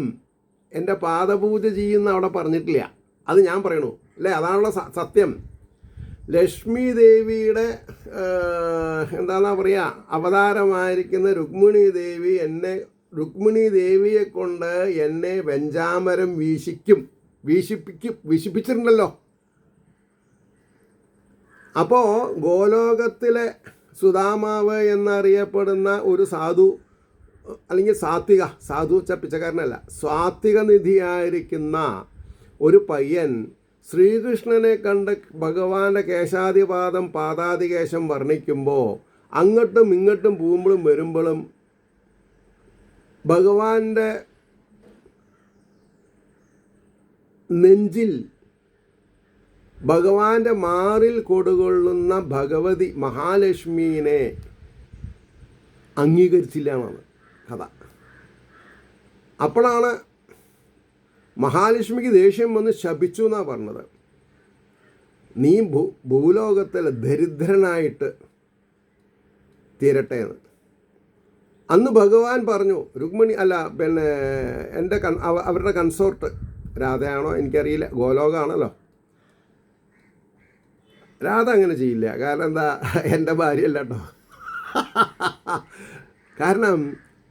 എൻ്റെ പാദപൂജ ചെയ്യുന്ന അവിടെ പറഞ്ഞിട്ടില്ല, അത് ഞാൻ പറയണു അല്ലേ? അതാണുള്ള സത്യം. ലക്ഷ്മി ദേവിയുടെ എന്താണെന്നാ പറയുക, അവതാരമായിരിക്കുന്ന രുക്മിണി ദേവിയെ കൊണ്ട് എന്നെ വെഞ്ചാമരം വീശിപ്പിച്ചിട്ടുണ്ടല്ലോ. അപ്പോൾ ഗോലോകത്തിലെ സുധാമാവ് എന്നറിയപ്പെടുന്ന ഒരു സാധു, അല്ലെങ്കിൽ സാത്വിക പിച്ചക്കാരനല്ല, സാത്വിക നിധിയായിരിക്കുന്ന ഒരു പയ്യൻ ശ്രീകൃഷ്ണനെ കണ്ട് ഭഗവാന്റെ കേശാദിപാദം പാദാദികേശം വർണ്ണിക്കുമ്പോൾ അങ്ങോട്ടും ഇങ്ങോട്ടും പോകുമ്പോഴും വരുമ്പോഴും ഭഗവാന്റെ നെഞ്ചിൽ, ഭഗവാന്റെ മാറിൽ കൊടുകൊള്ളുന്ന ഭഗവതി മഹാലക്ഷ്മീനെ അംഗീകരിച്ചില്ല എന്നാണ് കഥ. അപ്പോഴാണ് മഹാലക്ഷ്മിക്ക് ദേഷ്യം വന്ന് ശപിച്ചു എന്നാണ് പറഞ്ഞത്. നീ ഭൂലോകത്തിൽ ദരിദ്രനായിട്ട് തീരട്ടെ എന്ന്. അന്ന് ഭഗവാൻ പറഞ്ഞു, രുക്മിണി അല്ല, പിന്നെ എൻ്റെ അവരുടെ കൺസോർട്ട് രാധയാണോ എനിക്കറിയില്ല, ഗോലോകാണല്ലോ, രാധ അങ്ങനെ ചെയ്യില്ല. കാരണം എന്താ? എൻ്റെ ഭാര്യയല്ല കേട്ടോ. കാരണം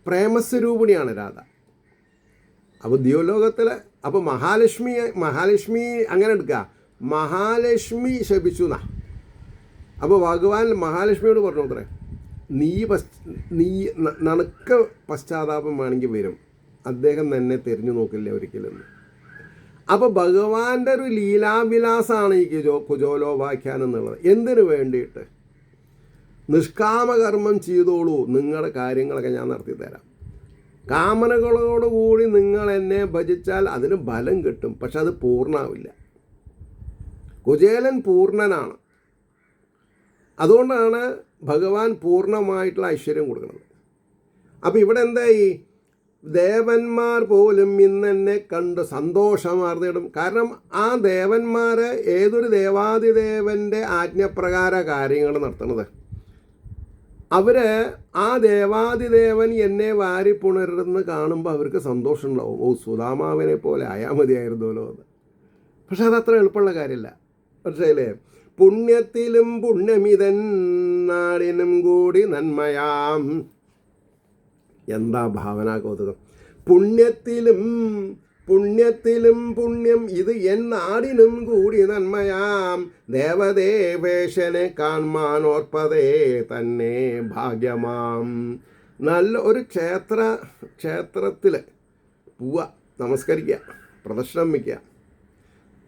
പ്രേമസ്വരൂപിണിയാണ് രാധ. അപ്പോൾ ദ്യോലോകത്തിൽ അപ്പോൾ മഹാലക്ഷ്മി അങ്ങനെ എടുക്കുക, മഹാലക്ഷ്മി ശപിച്ചു എന്നാ. അപ്പോൾ ഭഗവാൻ മഹാലക്ഷ്മിയോട് പറഞ്ഞു അത്രേ, നനക്ക് പശ്ചാത്താപം വേണമെങ്കിൽ വരും, അദ്ദേഹം തന്നെ തിരിഞ്ഞു നോക്കില്ല ഒരിക്കലും. അപ്പോൾ ഭഗവാന്റെ ഒരു ലീലാവിലാസമാണ് ഈ കുജോലോപാഖ്യാനം എന്നുള്ളത്. എന്തിനു വേണ്ടിയിട്ട്? നിഷ്കാമകർമ്മം ചെയ്തോളൂ, നിങ്ങളുടെ കാര്യങ്ങളൊക്കെ ഞാൻ നടത്തി തരാം. കാമനകളോടുകൂടി നിങ്ങൾ എന്നെ ഭജിച്ചാൽ അതിന് ബലം കിട്ടും, പക്ഷെ അത് പൂർണ്ണമാവില്ല. കുചേലൻ പൂർണ്ണനാണ്, അതുകൊണ്ടാണ് ഭഗവാൻ പൂർണ്ണമായിട്ടുള്ള ഐശ്വര്യം കൊടുക്കുന്നത്. അപ്പോൾ ഇവിടെ എന്തായി? ദേവന്മാർ പോലും ഇന്നെന്നെ കണ്ട് സന്തോഷമാർന്നിടും. കാരണം ആ ദേവന്മാർ ഏതൊരു ദേവാദിദേവൻ്റെ ആജ്ഞപ്രകാര കാര്യങ്ങൾ നടത്തുന്നത്. അവർ ആ ദേവാദിദേവൻ എന്നെ വാരിപ്പുണരുന്ന് കാണുമ്പോൾ അവർക്ക് സന്തോഷം ഉണ്ടാവും. ഓ, സുധാമാവിനെ പോലെ ആയാൽ മതിയായിരുന്നല്ലോ എന്ന്. പക്ഷെ അതത്ര എളുപ്പമുള്ള കാര്യമല്ല. പക്ഷേ പുണ്യത്തിലും പുണ്യമിതൻ നാടിനും കൂടി നന്മയാം. എന്താ ഭാവനാ കൗതുകം! പുണ്യത്തിലും പുണ്യം ഇത് എൻ നാടിനും കൂടി നന്മയാം. ദേവദേവേശനെ കാൺമാൻ ഓർപ്പതേ തന്നെ ഭാഗ്യമാം. നല്ല ഒരു ക്ഷേത്രത്തിൽ പോവുക, നമസ്കരിക്കുക, പ്രദക്ഷിണം വയ്ക്കുക.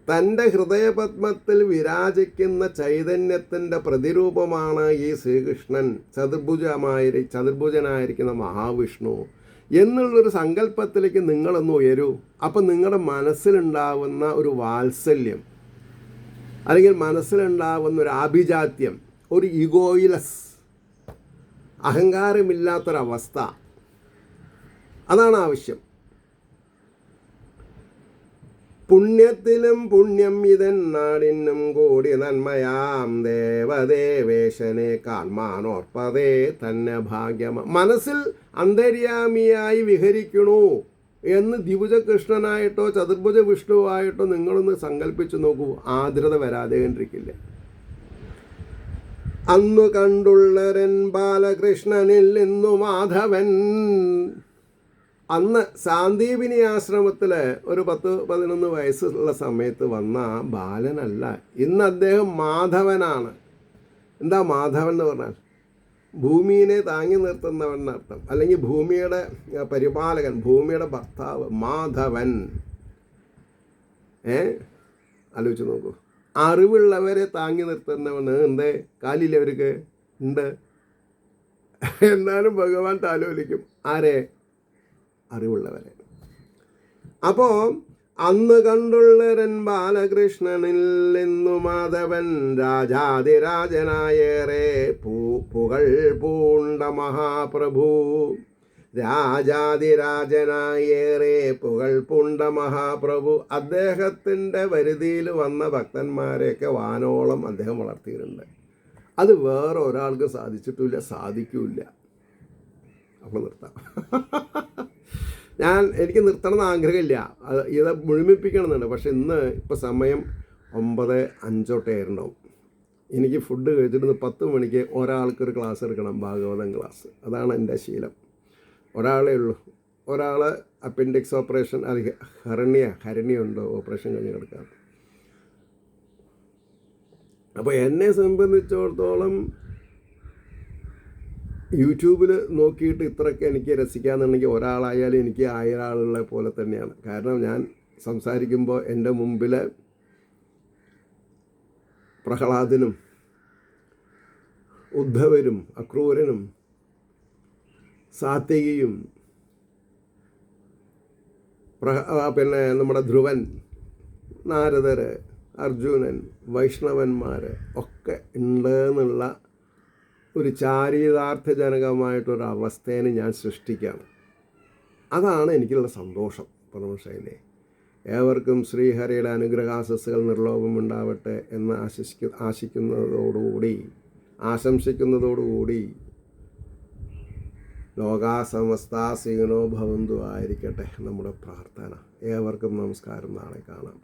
തൻ്റെ ഹൃദയപത്മത്തിൽ വിരാജിക്കുന്ന ചൈതന്യത്തിൻ്റെ പ്രതിരൂപമാണ് ഈ ശ്രീകൃഷ്ണൻ, ചതുർഭുജനായിരിക്കുന്ന മഹാവിഷ്ണു എന്നുള്ളൊരു സങ്കല്പത്തിലേക്ക് നിങ്ങളൊന്ന് ഉയരൂ. അപ്പം നിങ്ങളുടെ മനസ്സിലുണ്ടാവുന്ന ഒരു വാത്സല്യം, അല്ലെങ്കിൽ മനസ്സിലുണ്ടാവുന്ന ഒരു ആഭിജാത്യം, ഒരു ഈഗോയിലെസ് അഹങ്കാരമില്ലാത്തൊരവസ്ഥ. അതാണ് ആവശ്യം. പുണ്യത്തിലും പുണ്യം ഇതെന്നാടിനും കൂടി നന്മയാം ദേവദേവേശനെ കാൽമാനോർപ്പതേ തന്നെ ഭാഗ്യമ. മനസ്സിൽ അന്തര്യാമിയായി വിഹരിക്കണു എന്ന് ദ്വിഭുജ കൃഷ്ണനായിട്ടോ ചതുർഭുജ വിഷ്ണുവായിട്ടോ നിങ്ങളൊന്ന് സങ്കല്പിച്ചു നോക്കൂ. ആർദ്രത വരാതെ കണ്ടിരിക്കില്ല. അന്നു കണ്ടുള്ളരൻ ബാലകൃഷ്ണനിൽ നിന്നു മാധവൻ. അന്ന് സാന്ദീപിനി ആശ്രമത്തിൽ ഒരു 10-11 വയസ്സുള്ള സമയത്ത് വന്ന ബാലനല്ല. ഇന്ന് അദ്ദേഹം മാധവനാണ്. എന്താ മാധവൻ എന്ന് പറഞ്ഞാൽ? ഭൂമിയെ താങ്ങി നിർത്തുന്നവൻ എന്നർത്ഥം, അല്ലെങ്കിൽ ഭൂമിയുടെ പരിപാലകൻ, ഭൂമിയുടെ ഭർത്താവ്, മാധവൻ. ആലോചിച്ച് നോക്കൂ. അറിവുള്ളവരെ താങ്ങി നിർത്തുന്നവന് എന്തേ കാലില്ലവർക്ക് ഉണ്ട്. എന്നാലും ഭഗവാൻ താലോലിക്കും ആരെ? അറിവുള്ളവരെ. അപ്പോൾ അന്ന് കണ്ടുള്ളരൻ ബാലകൃഷ്ണനിൽ നിന്നു മാധവൻ രാജാതിരാജനായേറെ പുകൾ പൂണ്ട മഹാപ്രഭു. രാജാതിരാജനായേറെ പുകൾ പൂണ്ട മഹാപ്രഭു. അദ്ദേഹത്തിൻ്റെ വരുതിയിൽ വന്ന ഭക്തന്മാരെയൊക്കെ വാനോളം അദ്ദേഹം വളർത്തിയിട്ടുണ്ട്. അത് വേറെ ഒരാൾക്ക് സാധിച്ചിട്ടില്ല, സാധിക്കില്ല. അപ്പോൾ നിർത്താം. എനിക്ക് നിർത്തണമെന്ന് ആഗ്രഹമില്ല, ഇത് മുഴുമിപ്പിക്കണമെന്നുണ്ട്. പക്ഷെ ഇപ്പോൾ സമയം 9:05 എനിക്ക് ഫുഡ് കഴിച്ചിട്ട് 10 മണിക്ക് ഒരാൾക്കൊരു ക്ലാസ് എടുക്കണം, ഭാഗവതം ക്ലാസ്. അതാണ് എൻ്റെ ശീലം. ഒരാളേ ഉള്ളൂ. ഒരാൾ അപ്പൻഡിക്സ് ഓപ്പറേഷൻ, അല്ലെങ്കിൽ ഹരണ്യുണ്ടോ ഓപ്പറേഷൻ കഴിഞ്ഞ് കിടക്കാം. അപ്പോൾ എന്നെ സംബന്ധിച്ചിടത്തോളം യൂട്യൂബിൽ നോക്കിയിട്ട് ഇത്രയൊക്കെ എനിക്ക് രസിക്കാമെന്നുണ്ടെങ്കിൽ ഒരാളായാലും എനിക്ക് 1000 ആളുകളെ പോലെ തന്നെയാണ്. കാരണം ഞാൻ സംസാരിക്കുമ്പോൾ എൻ്റെ മുമ്പിൽ പ്രഹ്ലാദനും ഉദ്ധവരും അക്രൂരനും സാത്യകിയും പിന്നെ നമ്മുടെ ധ്രുവൻ, നാരദർ, അർജുനൻ, വൈഷ്ണവന്മാർ ഒക്കെ ഉണ്ട് എന്നുള്ള ഒരു ചാരിതാർത്ഥജനകമായിട്ടൊരവസ്ഥേനെ ഞാൻ സൃഷ്ടിക്കുകയാണ്. അതാണ് എനിക്കുള്ള സന്തോഷം. പരമശൈലേ, ഏവർക്കും ശ്രീഹരിയുടെ അനുഗ്രഹാശസ്സുകൾ നിർലോഭമുണ്ടാവട്ടെ എന്ന് ആശംസിക്കുന്നതോടുകൂടി ലോകാസമസ്താ സുഖിനോ ഭവന്തു ആയിരിക്കട്ടെ നമ്മുടെ പ്രാർത്ഥന. ഏവർക്കും നമസ്കാരം. നാളെ കാണാം.